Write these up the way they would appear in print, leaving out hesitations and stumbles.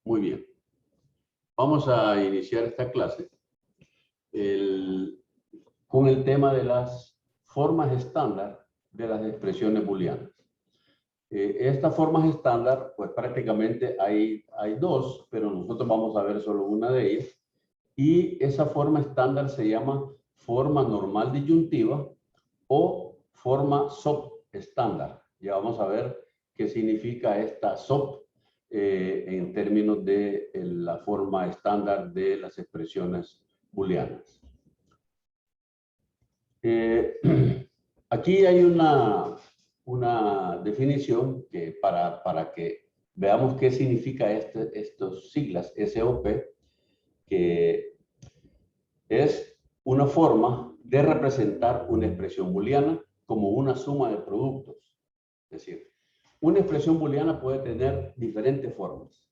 Muy bien. Vamos a iniciar esta clase con el tema de las formas estándar de las expresiones booleanas. Estas formas estándar, pues prácticamente hay dos, pero nosotros vamos a ver solo una de ellas. Y esa forma estándar se llama forma normal disyuntiva o forma SOP estándar. Ya vamos a ver qué significa esta SOP en términos de la forma estándar de las expresiones booleanas. Aquí hay una definición que para que veamos qué significa estos siglas SOP, que es una forma de representar una expresión booleana como una suma de productos. Es decir, una expresión booleana puede tener diferentes formas,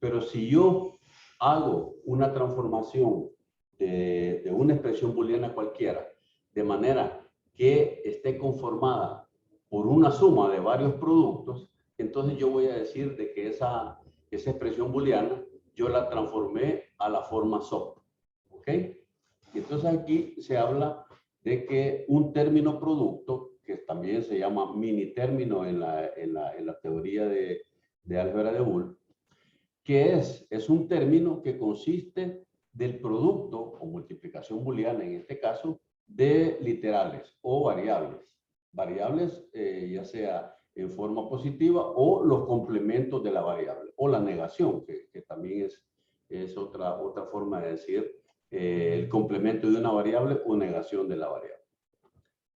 pero si yo hago una transformación de una expresión booleana cualquiera, de manera que esté conformada por una suma de varios productos, entonces yo voy a decir de que esa expresión booleana yo la transformé a la forma SOP. ¿Ok? Y entonces aquí se habla de que un término producto, que también se llama mini término en la teoría de álgebra de Boole, que es un término que consiste del producto o multiplicación booleana, en este caso, de literales o variables. Variables ya sea en forma positiva o los complementos de la variable, o la negación, que también es otra forma de decir el complemento de una variable o negación de la variable.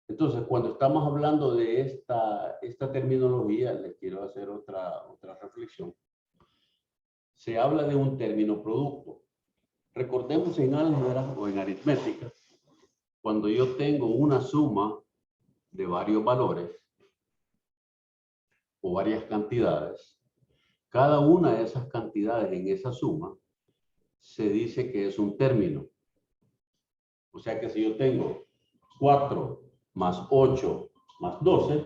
Entonces, cuando estamos hablando de esta terminología, les quiero hacer otra reflexión. Se habla de un término producto. Recordemos en álgebra o en aritmética, cuando yo tengo una suma de varios valores o varias cantidades, cada una de esas cantidades en esa suma se dice que es un término. O sea que si yo tengo 4 más 8 más 12,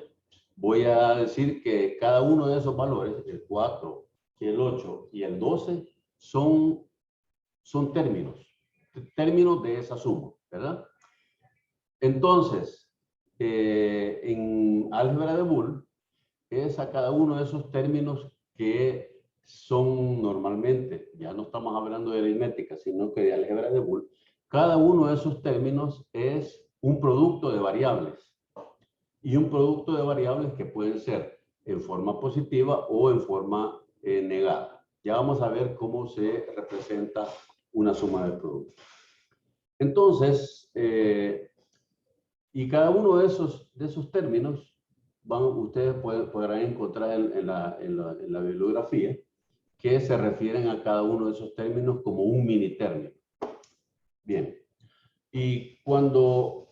voy a decir que cada uno de esos valores, el 4, el 8 y el 12, son términos de esa suma, ¿verdad? Entonces, en álgebra de Boole, es a cada uno de esos términos que son normalmente, ya no estamos hablando de aritmética, sino que de álgebra de Boole, cada uno de esos términos es un producto de variables. Y un producto de variables que pueden ser en forma positiva o en forma negada. Ya vamos a ver cómo se representa una suma de productos. Entonces, y cada uno de esos términos ustedes podrán encontrar en la bibliografía que se refieren a cada uno de esos términos como un mini término. Bien. Y cuando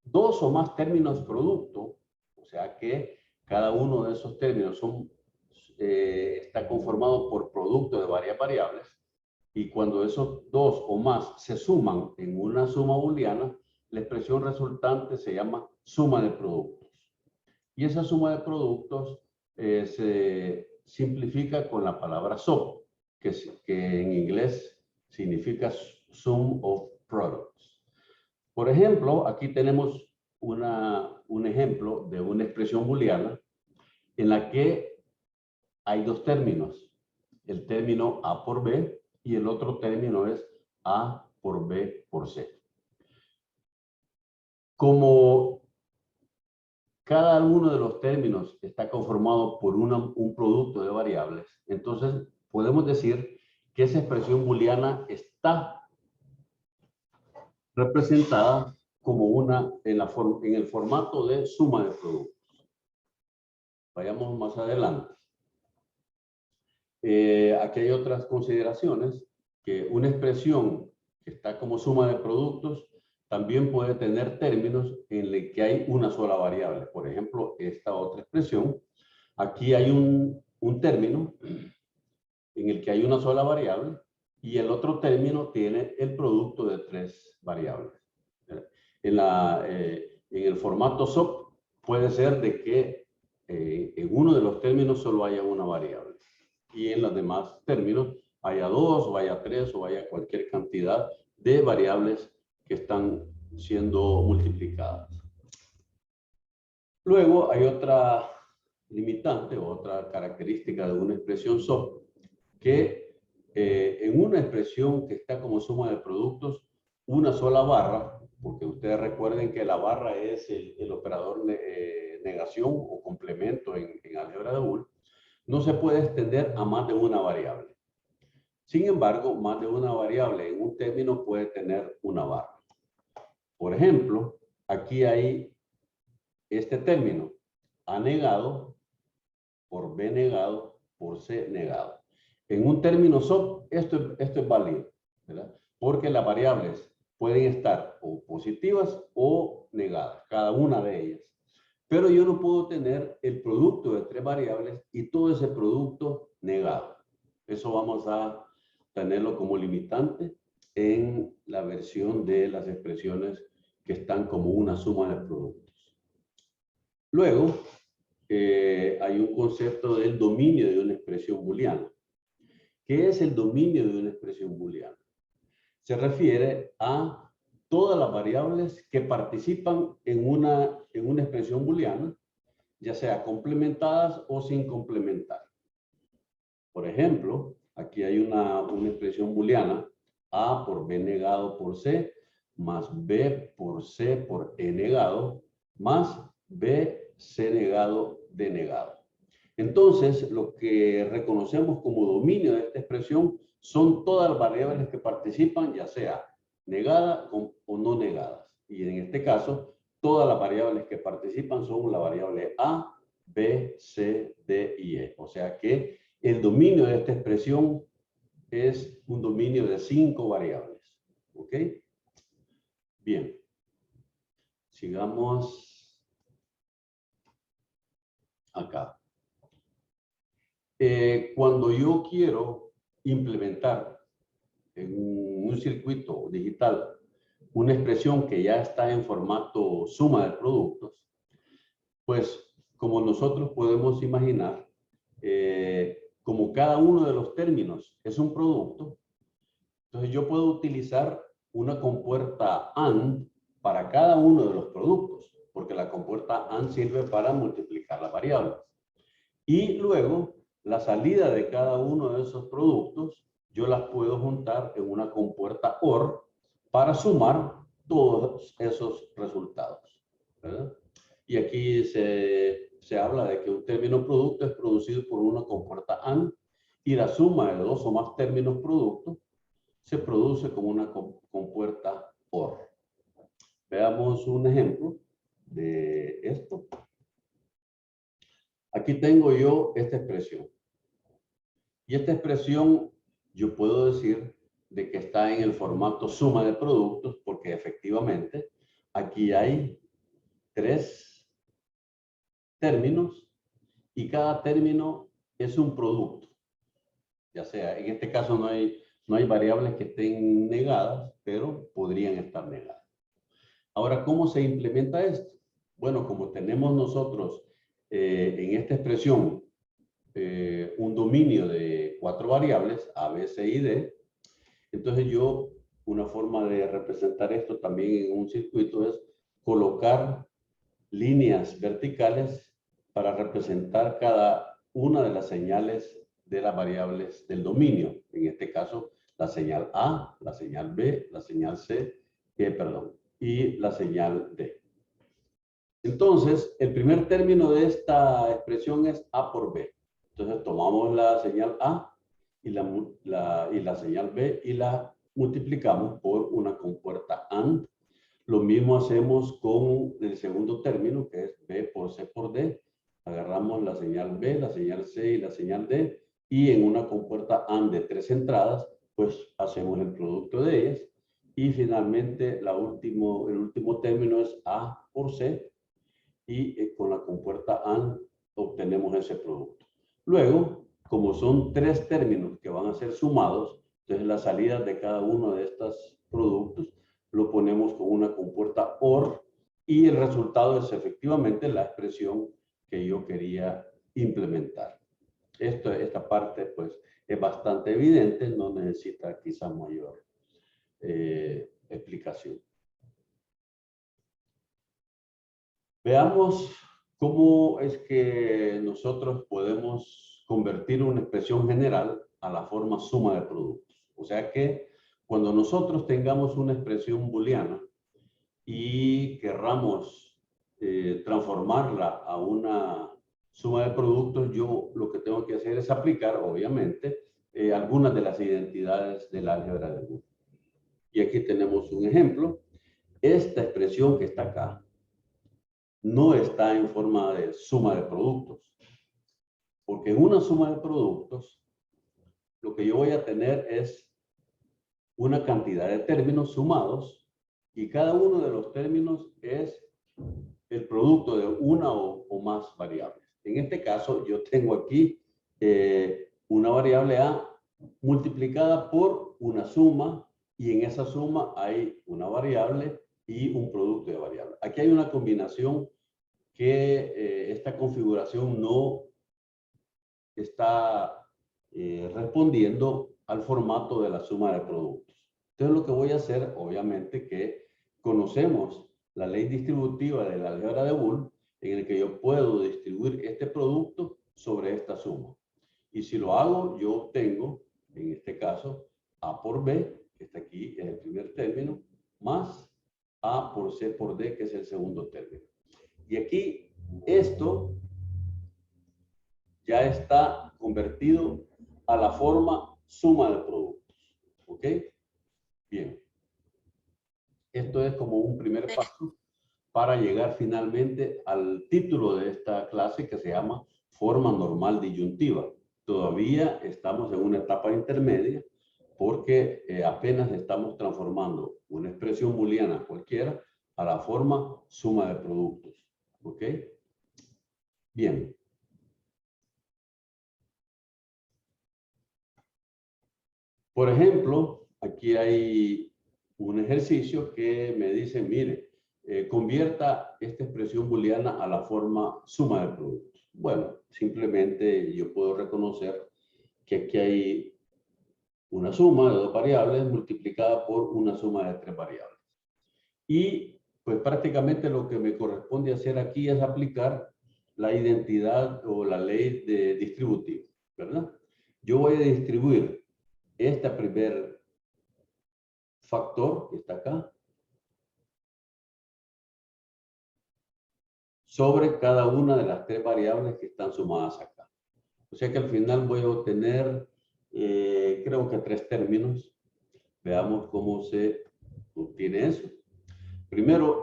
dos o más términos producto, o sea que cada uno de esos términos está conformado por producto de varias variables, y cuando esos dos o más se suman en una suma booleana, la expresión resultante se llama suma de productos. Y esa suma de productos se simplifica con la palabra SOP, que en inglés significa Sum of Products. Por ejemplo, aquí tenemos un ejemplo de una expresión booleana en la que hay dos términos. El término A por B y el otro término es A por B por C. Como cada uno de los términos está conformado por un producto de variables, entonces podemos decir que esa expresión booleana está representada como en el formato de suma de productos. Vayamos más adelante. Aquí hay otras consideraciones, que una expresión que está como suma de productos también puede tener términos en los que hay una sola variable. Por ejemplo, esta otra expresión, aquí hay un término en el que hay una sola variable y el otro término tiene el producto de tres variables. En el formato SOP puede ser de que en uno de los términos solo haya una variable. y en los demás términos haya 2 o haya 3 o haya cualquier cantidad de variables que están siendo multiplicadas. Luego hay otra limitante o otra característica de una expresión SOP que en una expresión que está como suma de productos, una sola barra, porque ustedes recuerden que la barra es el operador negación o complemento en álgebra de Boole, no se puede extender a más de una variable. Sin embargo, más de una variable en un término puede tener una barra. Por ejemplo, aquí hay este término, A negado por B negado por C negado. En un término SOP, esto es válido, ¿verdad? Porque las variables pueden estar o positivas o negadas, cada una de ellas. Pero yo no puedo tener el producto de 3 variables y todo ese producto negado. Eso vamos a tenerlo como limitante en la versión de las expresiones que están como una suma de productos. Luego, hay un concepto del dominio de una expresión booleana. ¿Qué es el dominio de una expresión booleana? Se refiere a todas las variables que participan en una expresión booleana, ya sea complementadas o sin complementar. Por ejemplo, aquí hay una expresión booleana, A por B negado por C, más B por C por E negado, más B, C negado, D negado. Entonces, lo que reconocemos como dominio de esta expresión son todas las variables que participan, ya sea negadas o no negadas. Y en este caso, todas las variables que participan son la variable A, B, C, D y E. O sea que el dominio de esta expresión es un dominio de 5 variables. ¿Ok? Bien. Sigamos acá. Cuando yo quiero implementar en un circuito digital una expresión que ya está en formato suma de productos, pues como nosotros podemos imaginar, como cada uno de los términos es un producto, entonces yo puedo utilizar una compuerta AND para cada uno de los productos, porque la compuerta AND sirve para multiplicar las variables. Y luego, la salida de cada uno de esos productos, yo las puedo juntar en una compuerta OR para sumar todos esos resultados, ¿verdad? Y aquí se habla de que un término producto es producido por una compuerta AND y la suma de 2 o más términos productos se produce como una compuerta OR. Veamos un ejemplo de esto. Aquí tengo yo esta expresión. Y esta expresión yo puedo decir de que está en el formato suma de productos porque efectivamente aquí hay 3 términos y cada término es un producto. Ya sea, en este caso no hay variables que estén negadas, pero podrían estar negadas. Ahora, ¿cómo se implementa esto? Bueno, como tenemos nosotros en esta expresión un dominio de 4 variables, A, B, C y D, entonces una forma de representar esto también en un circuito es colocar líneas verticales para representar cada una de las señales de las variables del dominio. En este caso, la señal A, la señal B, la señal C, y la señal D. Entonces, el primer término de esta expresión es A por B. Entonces, tomamos la señal A y la señal B y la multiplicamos por una compuerta AND. Lo mismo hacemos con el segundo término, que es B por C por D. Agarramos la señal B, la señal C y la señal D, y en una compuerta AND de 3 entradas, pues hacemos el producto de ellas. Y finalmente, el último término es A por C, y con la compuerta AND obtenemos ese producto. Luego, como son 3 términos que van a ser sumados, entonces la salida de cada uno de estos productos lo ponemos con una compuerta OR y el resultado es efectivamente la expresión que yo quería implementar. Esta parte pues es bastante evidente, no necesita quizá mayor explicación. Veamos cómo es que nosotros podemos convertir una expresión general a la forma suma de productos. O sea que cuando nosotros tengamos una expresión booleana y querramos transformarla a una suma de productos, yo lo que tengo que hacer es aplicar, obviamente, algunas de las identidades del álgebra de Boole. Y aquí tenemos un ejemplo. Esta expresión que está acá no está en forma de suma de productos. Porque en una suma de productos, lo que yo voy a tener es una cantidad de términos sumados y cada uno de los términos es el producto de una o más variables. En este caso, yo tengo aquí una variable A multiplicada por una suma y en esa suma hay una variable y un producto de variables. Aquí hay una combinación que esta configuración no está respondiendo al formato de la suma de productos. Entonces lo que voy a hacer, obviamente que conocemos la ley distributiva de la álgebra de Boole, en el que yo puedo distribuir este producto sobre esta suma. Y si lo hago, yo obtengo, en este caso, A por B, que está aquí, es el primer término, más A por C por D, que es el segundo término. Y aquí, esto ya está convertido a la forma suma de productos. ¿Ok? Bien. Esto es como un primer paso para llegar finalmente al título de esta clase que se llama forma normal disyuntiva. Todavía estamos en una etapa intermedia porque apenas estamos transformando una expresión booleana cualquiera a la forma suma de productos. ¿Ok? Bien. Por ejemplo, aquí hay un ejercicio que me dice, mire, convierta esta expresión booleana a la forma suma de productos. Bueno, simplemente yo puedo reconocer que aquí hay una suma de dos variables multiplicada por una suma de tres variables. Y pues prácticamente lo que me corresponde hacer aquí es aplicar la identidad o la ley de distributiva, ¿verdad? Yo voy a distribuir este primer factor que está acá sobre cada una de las tres variables que están sumadas acá. O sea que al final voy a obtener, creo que tres términos. Veamos cómo se obtiene eso. Primero,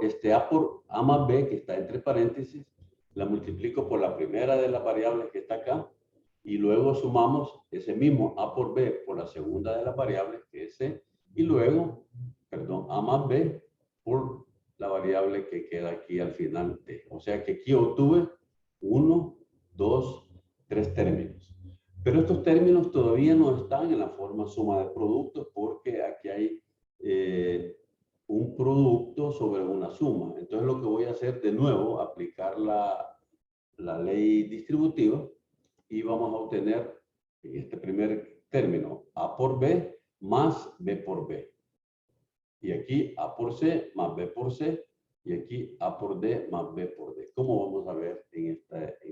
A más B, que está entre paréntesis, la multiplico por la primera de las variables que está acá, y luego sumamos ese mismo A por B por la segunda de las variables, que es C, y luego, perdón, A más B por la variable que queda aquí al final D. O sea que aquí obtuve 1, 2, 3 términos. Pero estos términos todavía no están en la forma suma de productos porque aquí hay un producto sobre una suma. Entonces lo que voy a hacer de nuevo, aplicar la ley distributiva y vamos a obtener este primer término A por B más B por B. Y aquí A por C más B por C y aquí A por D más B por D. Como vamos a ver en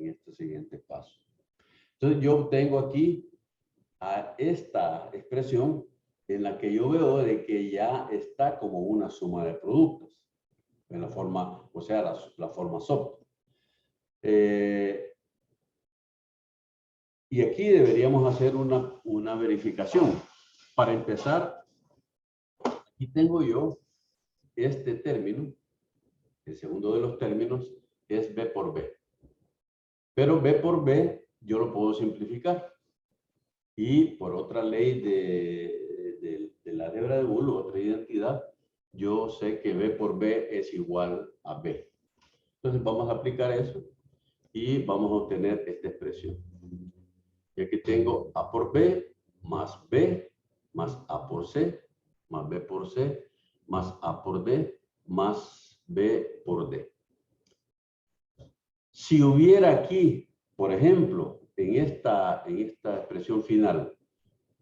este siguiente paso. Entonces yo obtengo aquí a esta expresión en la que yo veo de que ya está como una suma de productos en la forma, o sea, la forma SOP. Y aquí deberíamos hacer una verificación. Para empezar, aquí tengo yo este término, el segundo de los términos es B por B. Pero B por B yo lo puedo simplificar. Y por otra ley de la álgebra de Boole, otra identidad, yo sé que B por B es igual a B. Entonces vamos a aplicar eso y vamos a obtener esta expresión. Y aquí tengo A por B más B más A por C más B por C más A por D más B por D. Si hubiera aquí, por ejemplo, en esta expresión final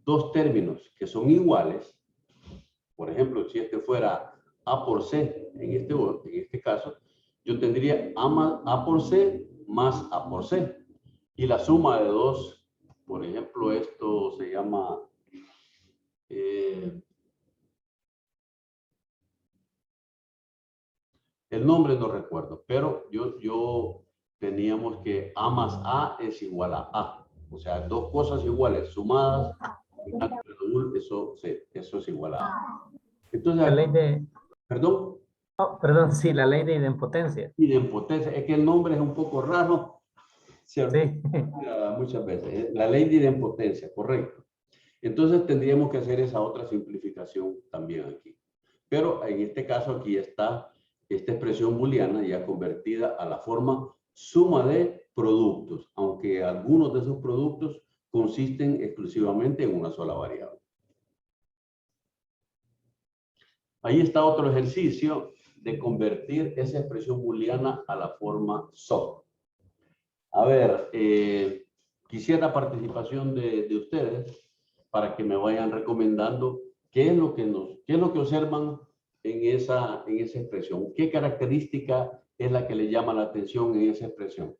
dos términos que son iguales, por ejemplo, si este fuera A por C, en este caso, yo tendría A por C más A por C. Y la suma de dos, por ejemplo, esto se llama... el nombre no recuerdo, pero yo teníamos que A más A es igual a A. O sea, dos cosas iguales sumadas, eso es igual a A. Entonces, La ley de... perdón. Oh, perdón, sí, la ley de idempotencia. Idempotencia, es que el nombre es un poco raro, ¿cierto? Sí. Muchas veces. La ley de idempotencia, correcto. Entonces tendríamos que hacer esa otra simplificación también aquí. Pero en este caso aquí está esta expresión booleana ya convertida a la forma suma de productos, aunque algunos de esos productos consisten exclusivamente en una sola variable. Ahí está otro ejercicio de convertir esa expresión booleana a la forma SOP. A ver, quisiera participación de ustedes para que me vayan recomendando qué es lo que observan en esa expresión. ¿Qué característica es la que le llama la atención en esa expresión?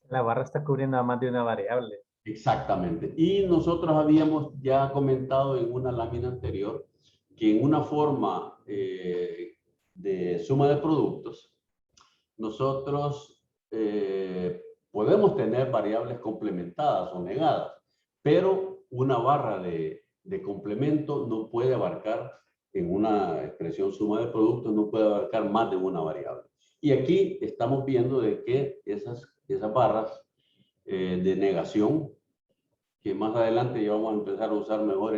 La barra está cubriendo a más de una variable. Exactamente. Y nosotros habíamos ya comentado en una lámina anterior que en una forma de suma de productos, nosotros podemos tener variables complementadas o negadas, pero una barra de complemento no puede abarcar, en una expresión suma de productos, no puede abarcar más de una variable. Y aquí estamos viendo de que esas barras de negación, que más adelante ya vamos a empezar a usar mejor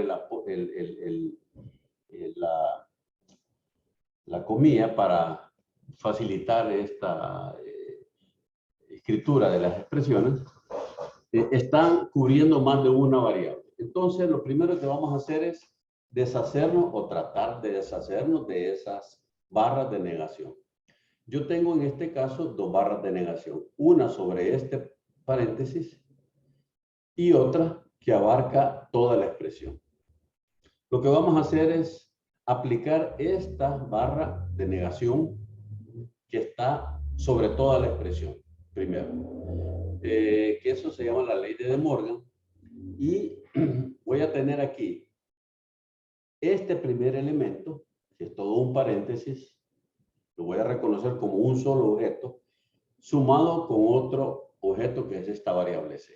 la comilla para facilitar esta escritura de las expresiones, están cubriendo más de una variable. Entonces, lo primero que vamos a hacer es deshacernos o tratar de deshacernos de esas barras de negación. Yo tengo en este caso dos barras de negación, una sobre este paréntesis y otra que abarca toda la expresión. Lo que vamos a hacer es aplicar esta barra de negación que está sobre toda la expresión, primero. Que eso se llama la ley de De Morgan. Y voy a tener aquí este primer elemento, que es todo un paréntesis, lo voy a reconocer como un solo objeto, sumado con otro objeto que es esta variable C.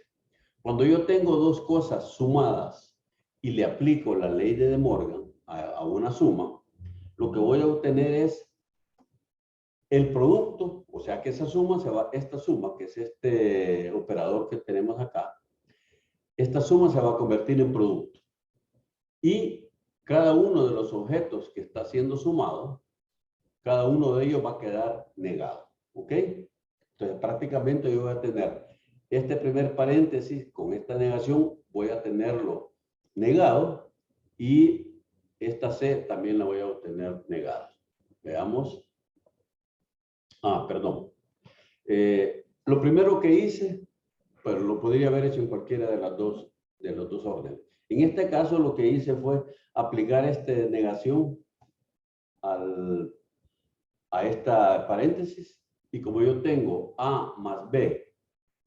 Cuando yo tengo dos cosas sumadas y le aplico la ley de De Morgan a una suma, lo que voy a obtener es el producto, o sea que esta suma, que es este operador que tenemos acá, esta suma se va a convertir en producto. Y cada uno de los objetos que está siendo sumado, cada uno de ellos va a quedar negado. ¿Ok? Entonces prácticamente yo voy a tener este primer paréntesis con esta negación, voy a tenerlo negado y esta C también la voy a obtener negada. Veamos. Perdón. Lo primero que hice, pero lo podría haber hecho en cualquiera de los dos órdenes. En este caso lo que hice fue aplicar esta negación a esta paréntesis y como yo tengo A más B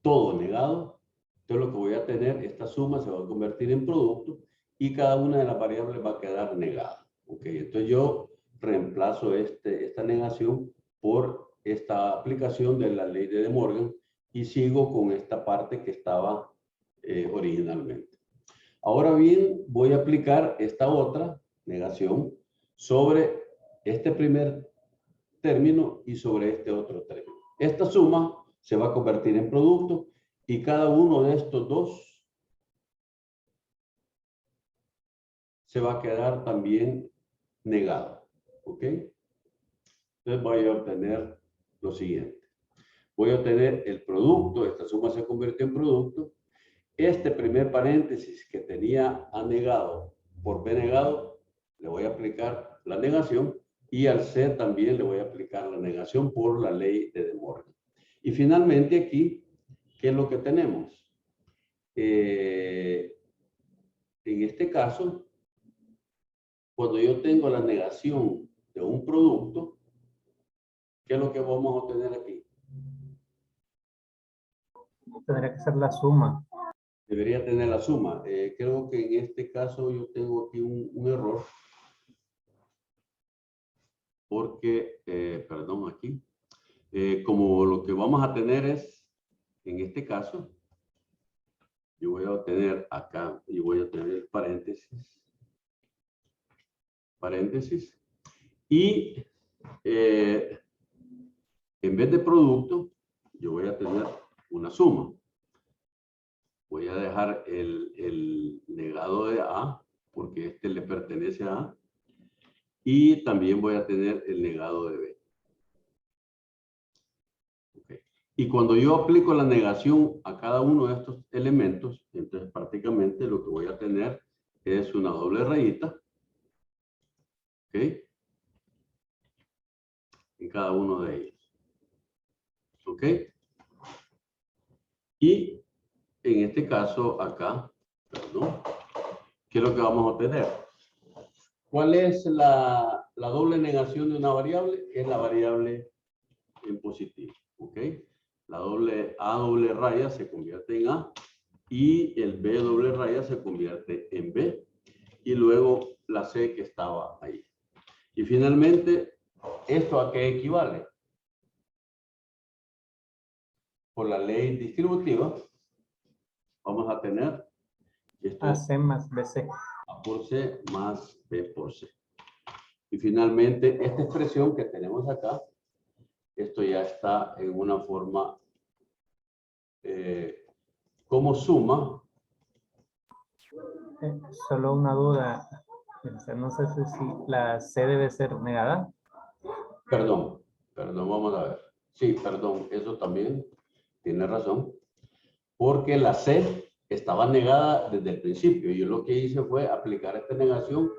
todo negado, entonces lo que voy a tener, esta suma se va a convertir en producto y cada una de las variables va a quedar negada. ¿Ok? Entonces yo reemplazo esta negación por esta aplicación de la ley de De Morgan y sigo con esta parte que estaba originalmente. Ahora bien, voy a aplicar esta otra negación sobre este primer término y sobre este otro término. Esta suma se va a convertir en producto y cada uno de estos dos se va a quedar también negado. ¿Ok? Entonces voy a obtener lo siguiente. Voy a obtener el producto, esta suma se convirtió en producto. Este primer paréntesis que tenía A negado por B negado, le voy a aplicar la negación y al C también le voy a aplicar la negación por la ley de De Morgan. Y finalmente aquí ¿qué es lo que tenemos? En este caso, cuando yo tengo la negación de un producto, ¿qué es lo que vamos a obtener aquí? Tendría que ser la suma. Debería tener la suma. Creo que en este caso yo tengo aquí un error. Porque, perdón, aquí. Como lo que vamos a tener es, en este caso, yo voy a obtener acá y voy a tener paréntesis. Paréntesis. Y en vez de producto, yo voy a tener una suma. Voy a dejar el negado de A, porque este le pertenece a A. Y también voy a tener el negado de B. Okay. Y cuando yo aplico la negación a cada uno de estos elementos, entonces prácticamente lo que voy a tener es una doble rayita. ¿Ok? En cada uno de ellos. ¿Ok? Y en este caso acá, perdón, ¿qué es lo que vamos a obtener? ¿Cuál es la doble negación de una variable? Es la variable en positivo. ¿Ok? La A doble raya se convierte en A y el B doble raya se convierte en B y luego la C que estaba ahí. Y finalmente, ¿esto a qué equivale? Por la ley distributiva, vamos a tener esto AC más BC. A por C más B por C. Y finalmente, esta expresión que tenemos acá, esto ya está en una forma como suma. Solo una duda. No sé si la C debe ser negada. Perdón, vamos a ver. Sí, perdón, eso también tiene razón. Porque la C estaba negada desde el principio. Yo lo que hice fue aplicar esta negación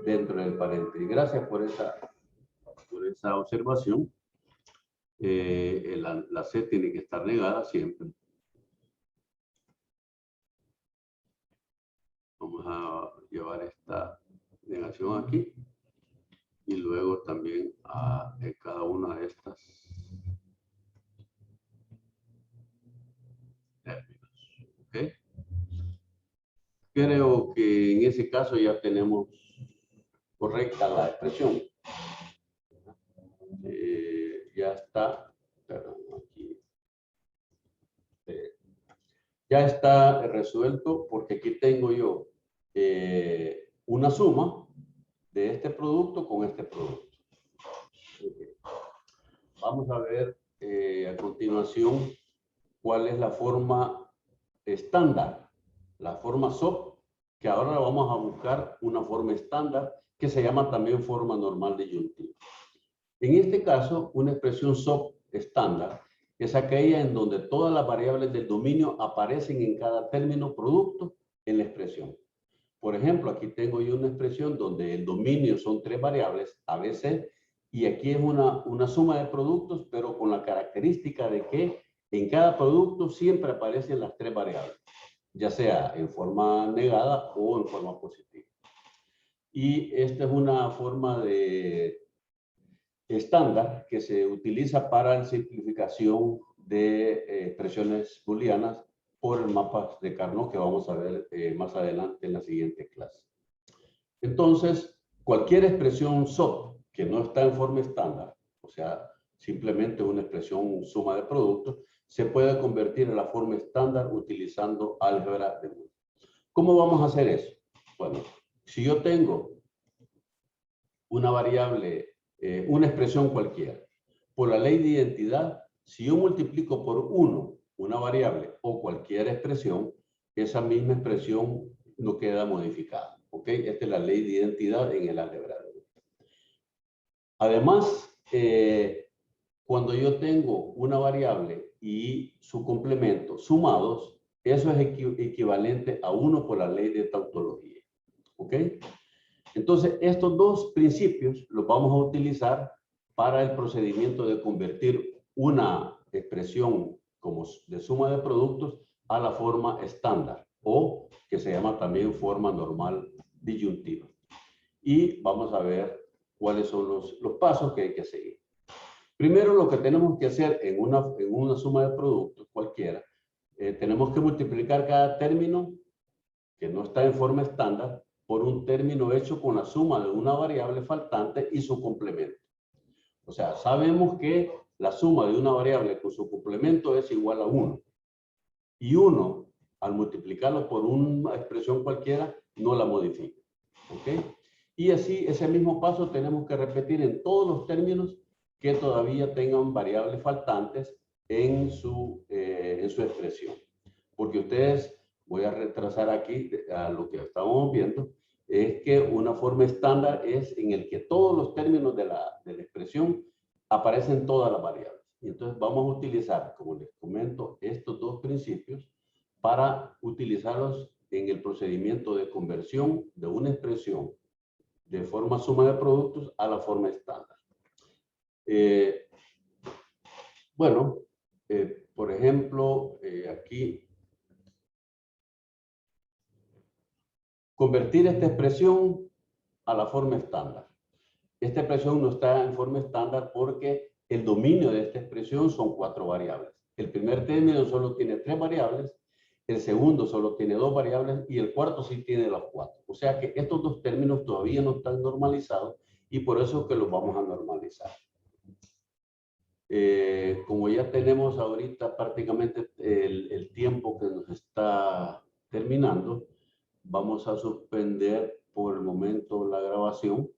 dentro del paréntesis. Gracias por esa observación. La C tiene que estar negada siempre. Vamos a llevar esta negación aquí. Y luego también a cada una de estas términos. ¿Ok? Creo que en ese caso ya tenemos correcta la expresión. Ya está. Perdón, aquí. Ya está resuelto porque aquí tengo yo una suma de este producto con este producto. Okay. Vamos a ver a continuación cuál es la forma estándar, la forma SOP, que ahora vamos a buscar una forma estándar que se llama también forma normal disyuntiva. En este caso, una expresión SOP estándar es aquella en donde todas las variables del dominio aparecen en cada término producto en la expresión. Por ejemplo, aquí tengo yo una expresión donde el dominio son 3 variables, A, B, C, y aquí es una suma de productos, pero con la característica de que en cada producto siempre aparecen las 3 variables, ya sea en forma negada o en forma positiva. Y esta es una forma de estándar que se utiliza para la simplificación de expresiones booleanas por el mapa de Carnot que vamos a ver más adelante en la siguiente clase. Entonces, cualquier expresión SOP que no está en forma estándar, o sea, simplemente una expresión suma de productos, se puede convertir en la forma estándar utilizando álgebra de Boole. ¿Cómo vamos a hacer eso? Bueno, si yo tengo una variable, una expresión cualquiera, por la ley de identidad, si yo multiplico por 1 una variable o cualquier expresión, esa misma expresión no queda modificada. ¿Ok? Esta es la ley de identidad en el álgebra. Además, cuando yo tengo una variable y su complemento sumados, eso es equivalente a 1 por la ley de tautología. ¿Ok? Entonces, estos dos principios los vamos a utilizar para el procedimiento de convertir una expresión como de suma de productos a la forma estándar, o que se llama también forma normal disyuntiva. Y vamos a ver cuáles son los pasos que hay que seguir. Primero, lo que tenemos que hacer en una suma de productos cualquiera, tenemos que multiplicar cada término que no está en forma estándar por un término hecho con la suma de una variable faltante y su complemento. O sea, sabemos que la suma de una variable con su complemento es igual a 1. Y 1, al multiplicarlo por una expresión cualquiera, no la modifica. ¿Ok? Y así, ese mismo paso tenemos que repetir en todos los términos que todavía tengan variables faltantes en su expresión. Porque ustedes, voy a retrasar aquí a lo que estamos viendo, es que una forma estándar es en el que todos los términos de la expresión aparecen todas las variables. Y entonces vamos a utilizar, como les comento, estos dos principios para utilizarlos en el procedimiento de conversión de una expresión de forma suma de productos a la forma estándar. Por ejemplo, aquí, convertir esta expresión a la forma estándar. Esta expresión no está en forma estándar porque el dominio de esta expresión son 4 variables. El primer término solo tiene 3 variables, el segundo solo tiene 2 variables y el cuarto sí tiene las 4. O sea que estos dos términos todavía no están normalizados y por eso es que los vamos a normalizar. Como ya tenemos ahorita prácticamente el tiempo que nos está terminando, vamos a suspender por el momento la grabación